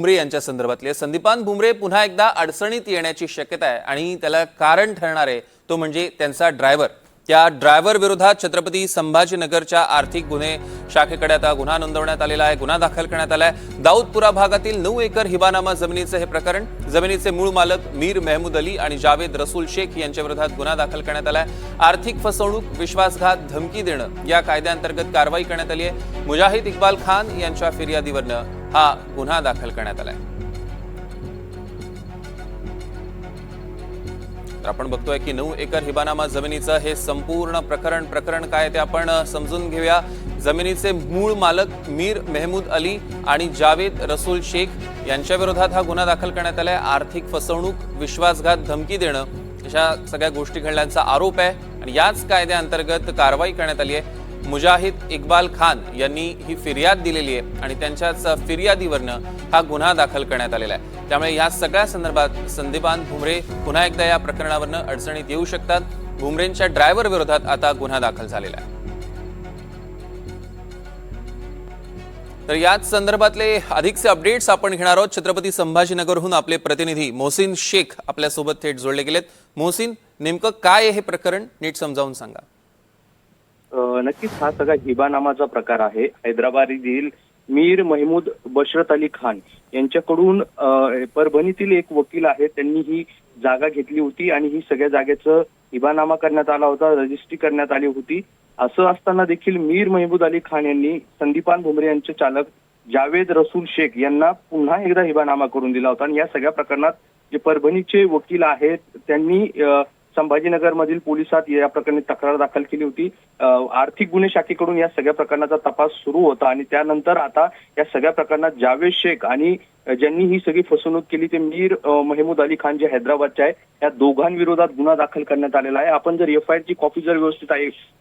भुमरे यांच्या संदर्भातले संदीपान भुमरे पुन्हा एकदा अडचणीत येण्याची शक्यता आहे आणि त्याला कारण ठरणार आहे तो म्हणजे त्यांचा ड्रायव्हर। त्या ड्रायव्हर विरोधात छत्रपती संभाजीनगरच्या आर्थिक गुन्हे शाखेकडे आता गुन्हा नोंदवण्यात आलेला आहे, गुन्हा दाखल करण्यात आला आहे। दाऊदपुरा भागातील 9 एकर हिबानामा जमिनीचे हे प्रकरण, जमिनीचे मूळ मालक मीर मेहमूद अली आणि जावेद रसूल शेख यांच्या विरोधात गुन्हा दाखल करण्यात आला आहे। आर्थिक फसवणूक, विश्वासघात, धमकी देणं या कायद्याअंतर्गत कारवाई करण्यात आली आहे। मुजाहिद इक्बाल खान यांच्या फिर्यादीवरनं हा गुन्हा दाखल करण्यात आलाय। आपण बघतोय की 9 एकर हिबानामा जमिनीचं हे संपूर्ण प्रकरण काय ते आपण समजून घेऊया। जमिनीचे मूळ मालक मीर मेहमूद अली आणि जावेद रसूल शेख यांच्या विरोधात हा गुन्हा दाखल करण्यात आलाय। आर्थिक फसवणूक, विश्वासघात, धमकी देणं अशा सगळ्या गोष्टी घडल्याचा आरोप आहे आणि याच कायद्याअंतर्गत कारवाई करण्यात आली आहे। मुजाहिद इक्बाल खान यांनी ही फिर्याद दिलेली आहे आणि त्यांच्याच फिर्यादीवरनं हा गुन्हा दाखल करण्यात आलेला आहे। त्यामुळे या सगळ्या संदर्भात संदीपान भुमरे पुन्हा एकदा या प्रकरणावरनं अडचणीत येऊ शकतात। भुमरेंच्या ड्रायव्हर विरोधात आता गुन्हा दाखल झालेला आहे। तर याच संदर्भातले अधिकचे अपडेट्स आपण घेणार आहोत। छत्रपती संभाजीनगरहून आपले प्रतिनिधी मोहसिन शेख आपल्यासोबत थेट जोडले गेलेत। मोहसिन, नेमकं काय आहे हे प्रकरण, नीट समजावून सांगा। नक्कीच हा सगळा हिबानामाचा प्रकार आहे। हैदराबाद येथील मीर मेहमूद बशरत अली खान यांच्याकडून परभणीतील एक वकील आहे, त्यांनी ही जागा घेतली होती आणि ही सगळ्या जागेचं हिबानामा करण्यात आला होता, रजिस्ट्री करण्यात आली होती। असं असताना देखील मीर मेहमूद अली खान यांनी संदीपान भुमरे यांचे चालक जावेद रसूल शेख यांना पुन्हा एकदा हिबानामा करून दिला होता। आणि या सगळ्या प्रकरणात जे परभणीचे वकील आहेत त्यांनी संभाजीनगर मधील पोलिसात या प्रकरणी तक्रार दाखल केली होती। आर्थिक गुन्हे शाखेकडून या सगळ्या प्रकरणाचा तपास सुरू होता आणि त्यानंतर आता या सगळ्या प्रकरणात जावेद शेख आणि ज्यांनी ही सगळी फसवणूक केली ते मीर मेहमूद अली खान जे हैदराबादचे आहे, या दोघांविरोधात गुन्हा दाखल करण्यात आलेला आहे। आपण जर FIR ची कॉपी जर व्यवस्थित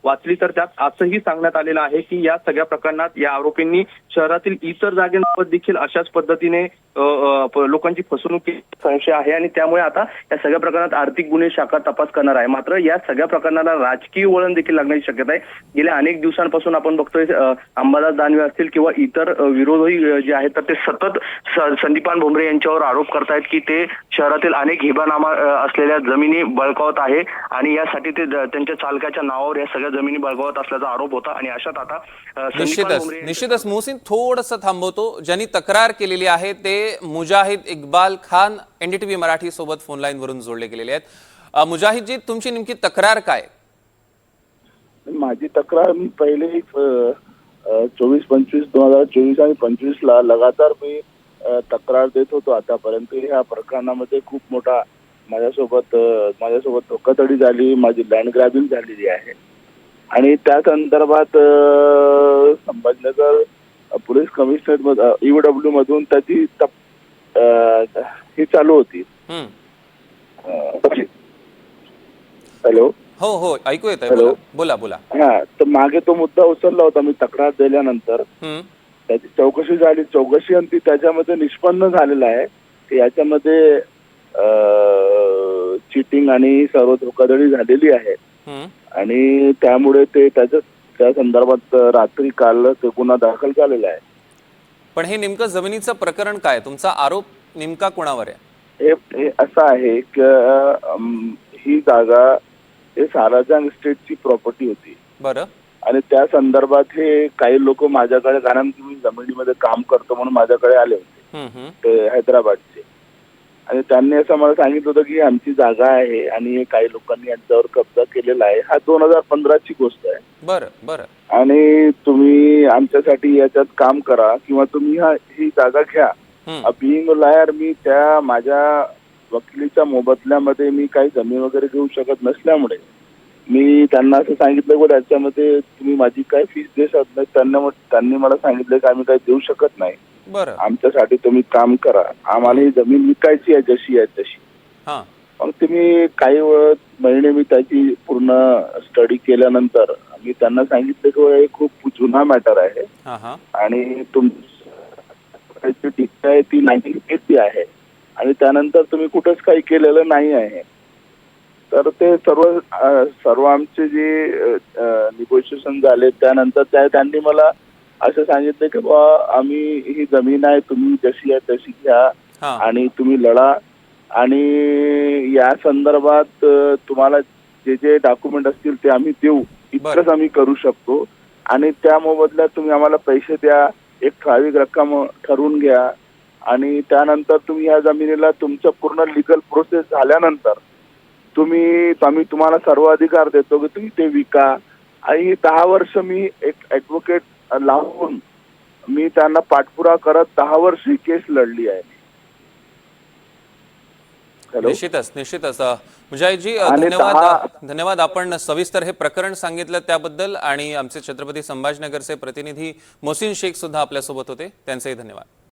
वाचली तर त्यात असंही सांगण्यात आलेलं आहे की या सगळ्या प्रकरणात या आरोपींनी शहरातील इतर जागांबाबत देखील अशाच पद्धतीने लोकांची फसवणूक केल्याचा संशय आहे आणि त्यामुळे आता या सगळ्या प्रकरणात आर्थिक गुन्हे शाखा तपास करणार आहे। मात्र या सगळ्या प्रकरणाला राजकीय वळण देखील लागण्याची शक्यता आहे। गेल्या अनेक दिवसांपासून आपण बघतोय अंबादास दानवे असतील किंवा इतर विरोधी जे आहेत तर ते सतत संदीपान भुमरे यांच्यावर आरोप करतायत की ते शहरातील अनेक हिबानामा असलेल्या जमिनी बळकावत आहे आणि यासाठी ते त्यांच्या चालकाच्या नावावर या सगळ्या जमिनी बळकावत असल्याचा आरोप होता। आणि अशात आता निश्चितच मोहसिन थोडंसं थांबवतो। ज्यांनी तक्रार केलेली आहे ते मुजाहिद इक्बाल खान NDTV मराठी सोबत फोन लाईन वरून जोडले गेलेले आहेत। मुजाहिद जी, तुमची नेमकी तक्रार काय? माझी तक्रार मी पहिले 24, 25, 2024 आणि 25 ला लगातार मी तक्रार देत होतो आतापर्यंत। ह्या प्रकरणामध्ये खूप मोठा माझ्यासोबत धोकाधडी झाली, माझी लँड ग्रॅबिंग झालेली आहे आणि त्या संदर्भात संभाजीनगर पोलीस कमिशनर EOW मधून त्याची ही चालू होती। हॅलो, हो ऐकू येतंय, बोला। हा, तर मागे तो मुद्दा उचलला होता मी तक्रार दिल्यानंतर, त्याची चौकशी झाली। चौकशी अंती त्याच्यामध्ये निष्पन्न झालेला आहे की याच्यामध्ये चिटिंग आणि सर्व धोकाधडी झालेली आहे आणि त्यामुळे ते त्या संदर्भात रात्री काल गुन्हा दाखल झालेला आहे। पण हे नेमकं जमिनीचं प्रकरण काय, तुमचा आरोप नेमका कोणावर आहे? हे असं आहे की ही जागा हे साराजंग स्टेटची प्रॉपर्टी होती। बरं। आणि त्या संदर्भात हे काही लोक माझ्याकडे, कारण मी जमिनीमध्ये काम करतो म्हणून माझ्याकडे आले होते ते हैदराबादचे, आणि त्यांनी असं मला सांगितलं होतं की आमची जागा आहे आणि काही लोकांनी यांच्यावर कब्जा केलेला आहे। हा 2015 ची गोष्ट आहे। बरं। आणि तुम्ही आमच्यासाठी याच्यात काम करा किंवा तुम्ही ही जागा घ्या। बिईंग लायर, मी त्या माझ्या वकिलीच्या मोबदल्यामध्ये मी काही जमीन वगैरे घेऊ शकत नसल्यामुळे मी त्यांना असं सांगितलं की त्याच्यामध्ये तुम्ही माझी काय फीस देऊ नाही। त्यांनी मला सांगितलं की आम्ही काही देऊ शकत नाही, आमच्यासाठी तुम्ही काम करा, आम्हाला ही जमीन विकायची आहे जशी आहे तशी। मग तुम्ही काही महिने मी त्याची पूर्ण स्टडी केल्यानंतर मी त्यांना सांगितलं की हे खूप जुना मॅटर आहे आणि तुमची टिकट आहे ती 1980 आहे आणि त्यानंतर तुम्ही कुठंच काही केलेलं नाही आहे। तर ते सर्व आमचे जे निगोशिएशन झाले त्यानंतर त्यांनी मला असं सांगितलं की बा आम्ही ही जमीन आहे, तुम्ही जशी आहे तशी घ्या हा आणि तुम्ही लढा आणि या संदर्भात तुम्हाला जे जे डॉक्युमेंट असतील ते आम्ही देऊ, इतकंच आम्ही करू शकतो आणि त्या मोबदल्यात तुम्ही आम्हाला पैसे द्या, एक ठराविक रक्कम ठरवून घ्या आणि त्यानंतर तुम्ही या जमिनीला तुमचं पूर्ण लिगल प्रोसेस झाल्यानंतर आम्ही तुम्हाला सर्व अधिकार देतो की तुम्ही ते विका. आणि 10 वर्ष मी एक ऍडव्होकेट लावून मी त्यांना पाठपुरावा करत 10 वर्ष ही केस लढली आहे. हॅलो. निश्चितच मुजाहिदजी, आणि धन्यवाद. आपण सविस्तर हे प्रकरण सांगितलं त्याबद्दल. आणि आमचे छत्रपती संभाजीनगरचे प्रतिनिधी मोहसिन शेख सुद्धा आपल्यासोबत होते, त्यांचेही धन्यवाद.